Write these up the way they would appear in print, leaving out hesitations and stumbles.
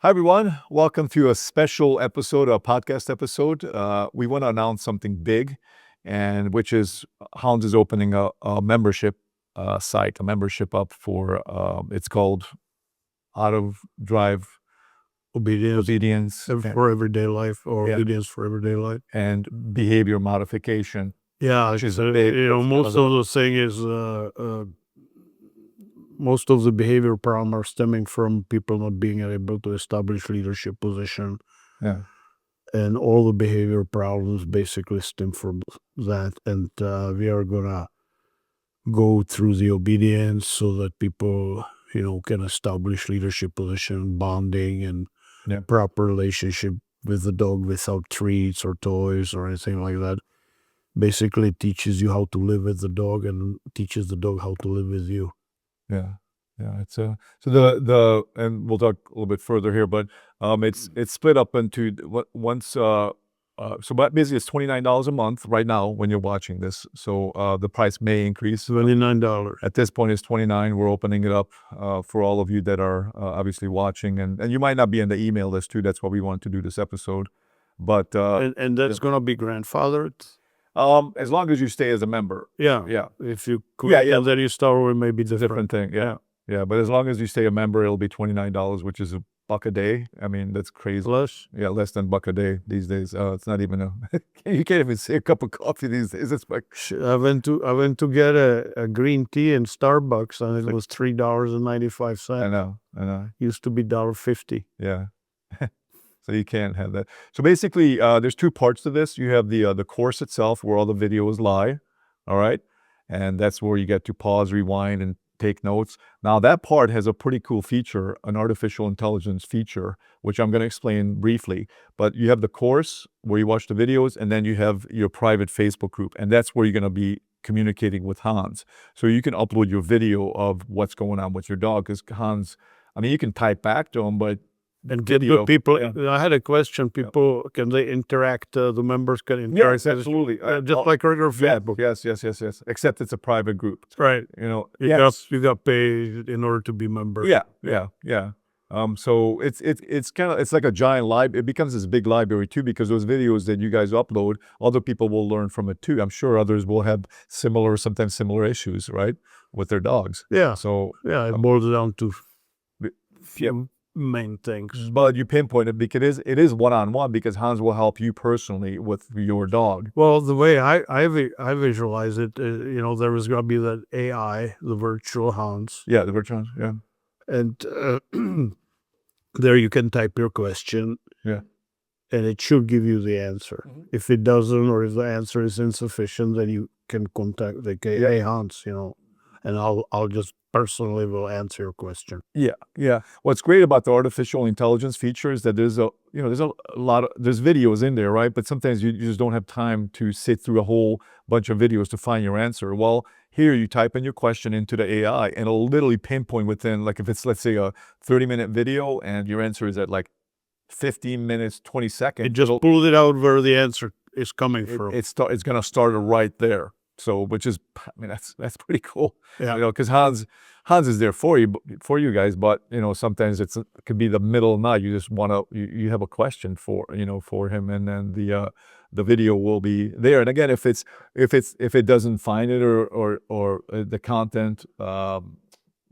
Hi, everyone. Welcome to a special episode, a podcast episode. We want to announce something big, and which is Hounds is opening a membership site, a membership up for, it's called Auto Drive Obedience and for everyday life, or Yeah. obedience for everyday life. and behavior modification. Yeah, Which is it's, big. It's most kind of the thing is most of the behavior problem are stemming from people not being able to establish leadership position, Yeah. and all the behavior problems basically stem from that. And we are gonna go through the obedience so that people can establish leadership position, bonding, and Yeah. proper relationship with the dog without treats or toys or anything like that. Basically, it teaches you how to live with the dog and teaches the dog how to live with you. Yeah. Yeah. It's so the and we'll talk a little bit further here, but it's split up into once so basically it's $29 a month right now when you're watching this. So the price may increase. $29. At this point it's 29. We're opening it up for all of you that are obviously watching, and you might not be in the email list too. That's why we wanted to do this episode. But And that's gonna be grandfathered. as long as you stay as a member. Yeah. Yeah. If you quit, Yeah. and then you start with maybe It's a different thing. Yeah. Yeah, but as long as you stay a member, it'll be $29, which is $1 a day. I mean, that's crazy. Less. Yeah, less than $1 a day these days. It's not even you can't even say a cup of coffee these days. It's like I went to get a green tea in Starbucks, and it was $3.95. I know. Used to be $1.50. Yeah. So you can't have that. So basically, there's two parts to this. You have the course itself, where all the videos lie. All right, and that's where you get to pause, rewind, and take notes. Now that part has a pretty cool feature, an artificial intelligence feature, which I'm going to explain briefly. But you have the course where you watch the videos, and then you have your private Facebook group, and that's where you're going to be communicating with Hans. So you can upload your video of what's going on with your dog, because Hans, I mean, you can type back to him, but And video. people, Yeah. I had a question. People, can they interact? The members can interact. Yes, absolutely. Just like regular Yeah, Facebook. yes. Except it's a private group. Right. You know. You Yes. got paid in order to be member. Yeah. So it's kind of, it's like a giant library. It becomes this big library too, because those videos that you guys upload, other people will learn from it too. I'm sure others will have sometimes similar issues, right, with their dogs. Yeah. So Yeah, it boils down to yeah. main things. But you pinpoint it because it is one-on-one, because Hans will help you personally with your dog. Well, the way I visualize it, there was going to be that AI, the virtual Hans, Yeah, the virtual. Yeah. and there you can type your question. Yeah. And it should give you the answer. Mhm. If it doesn't, or if the answer is insufficient, then you can contact the hey Hans, and I'll just personally will answer your question. Yeah. What's great about the artificial intelligence feature is that there's a lot of, there's videos in there, right? But sometimes you just don't have time to sit through a whole bunch of videos to find your answer. Well, here you type in your question into the AI, and it'll literally pinpoint within, like if it's, let's say, a 30-minute video and your answer is at like 15 minutes, 20 seconds. It just pulled it out where the answer is coming from. It's going to start it right there. So, which is, I mean, that's pretty cool. Yeah. Because Hans is there for you guys, but sometimes it could be the middle of the night. You just want to, you have a question for him, and then the video will be there. And again, if it doesn't find it, or the content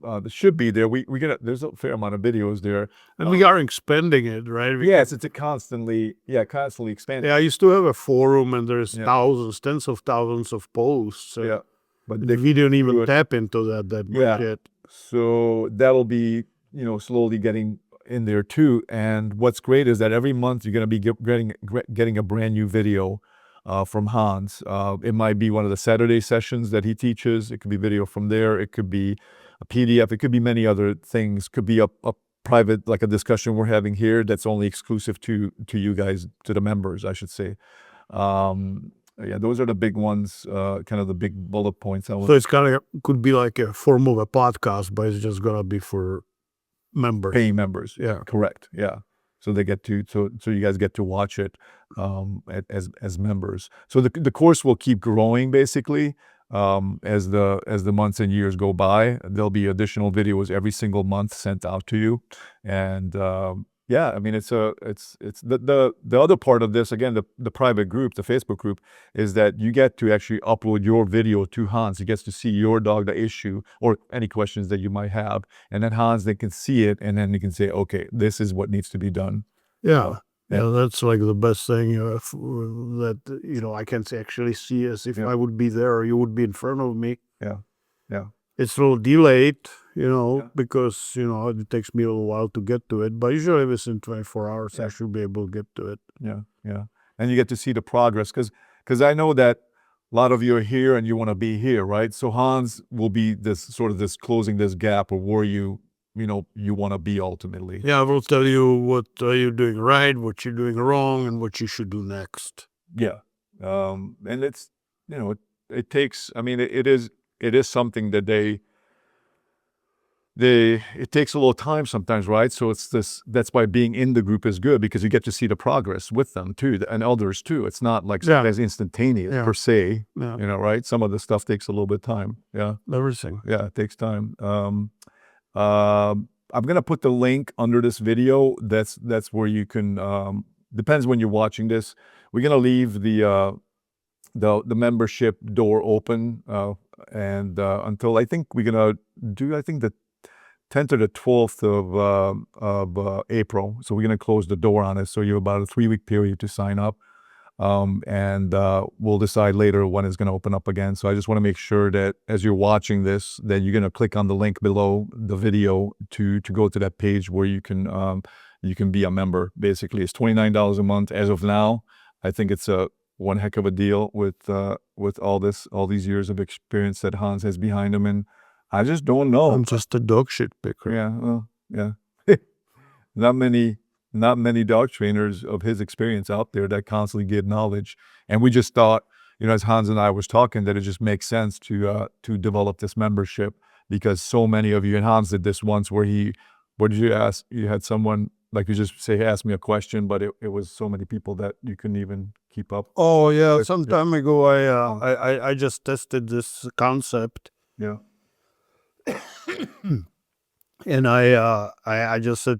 that should be there, there's a fair amount of videos there, and we are expanding it, right? Yes, it's a constantly expanding. Yeah, I used to have a forum, and there's Yeah. tens of thousands of posts. Yeah, but we didn't even tap into that much yet. So that'll be slowly getting in there too. And what's great is that every month you're going to be getting a brand new video from Hans. It might be one of the Saturday sessions that he teaches. It could be video from there. It could be a PDF. It could be many other things. Could be a private, like a discussion we're having here that's only exclusive to you guys, to the members, I should say. Yeah, those are the big ones, kind of the big bullet points. So it's kind of could be like a form of a podcast, but it's just gonna be for members, paying members. Yeah, correct. Yeah, so they get to so you guys get to watch it as members. So the course will keep growing basically as the months and years go by. There'll be additional videos every single month sent out to you, and Yeah, I mean, it's the other part of this, again, the private group, the Facebook group, is that you get to actually upload your video to Hans. He gets to see your dog, the issue, or any questions that you might have. And then Hans, they can see it, and then they can say, okay, this is what needs to be done. Yeah. Yeah. Yeah, that's like the best thing that, I can actually see as if Yeah. I would be there or you would be in front of me. Yeah. Yeah. It's a little delayed, Yeah. because, it takes me a little while to get to it. But usually within 24 hours, I Yeah. should be able to get to it. Yeah. Yeah. And you get to see the progress, because I know that a lot of you are here and you want to be here, right? So Hans will be this closing this gap of where you want to be ultimately. Yeah, I will tell you what you're doing right, what you're doing wrong, and what you should do next. Yeah. And it's, it takes, I mean, it is something that it takes a little time sometimes, right? So that's why being in the group is good, because you get to see the progress with them too, and others too. It's not like Yeah. as instantaneous Yeah. per se, Yeah, right? Some of the stuff takes a little bit of time. Yeah. everything. Yeah. It takes time. I'm going to put the link under this video. That's where you can, depends when you're watching this. We're going to leave the membership door open, and until I think we're going to do, I think the 10th or the 12th of April. So we're going to close the door on it. So you have about a 3-week period to sign up. And we'll decide later when it's going to open up again. So I just want to make sure that as you're watching this, that you're going to click on the link below the video to go to that page where you can be a member. Basically, it's $29 a month as of now. I think it's one heck of a deal with all these years of experience that Hans has behind him, and I just don't know. I'm just a dog shit picker. Yeah, well, yeah. Not many dog trainers of his experience out there that constantly give knowledge. And we just thought, as Hans and I was talking, that it just makes sense to develop this membership, because so many of you, and Hans did this once where what did you ask? You had someone, like, you just say, ask me a question, but it was so many people that you couldn't even keep up. Oh yeah, But- some time ago I just tested this concept, Yeah. and I just said,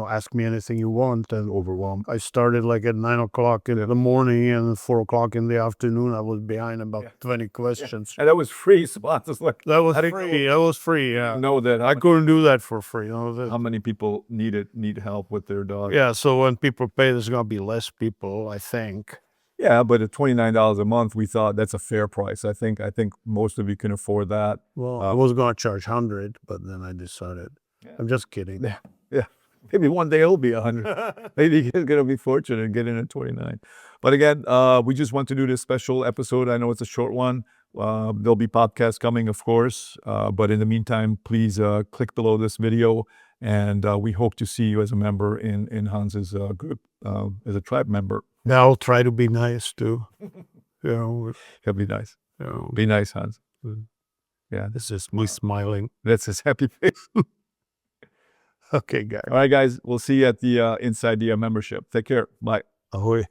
ask me anything you want, and Overwhelmed. I started like at 9 o'clock in the morning, and at 4 o'clock in the afternoon I was behind about 20 questions. And that was free, so I was like, That was I didn't free. That was free. Yeah, know that I couldn't do that for free. how many people need help with their dog. Yeah, so when people pay, there's gonna be less people, I think. Yeah, but at $29 a month, we thought that's a fair price. I think most of you can afford that. Well, I was gonna charge 100, but then I decided. I'm just kidding. Yeah. Maybe one day it'll be 100. Maybe he's gonna be fortunate and get in at 29. But again, we just want to do this special episode. I know it's a short one. There'll be podcasts coming, of course. But in the meantime, please click below this video, and we hope to see you as a member in Hans's group, as a tribe member. Now I'll try to be nice too. It'll be nice. You know, Be nice, Hans. Yeah, this is me smiling. that's his happy face. Okay, guys. All right, guys. We'll see you at the Inside the membership. Take care. Bye. Ahoy.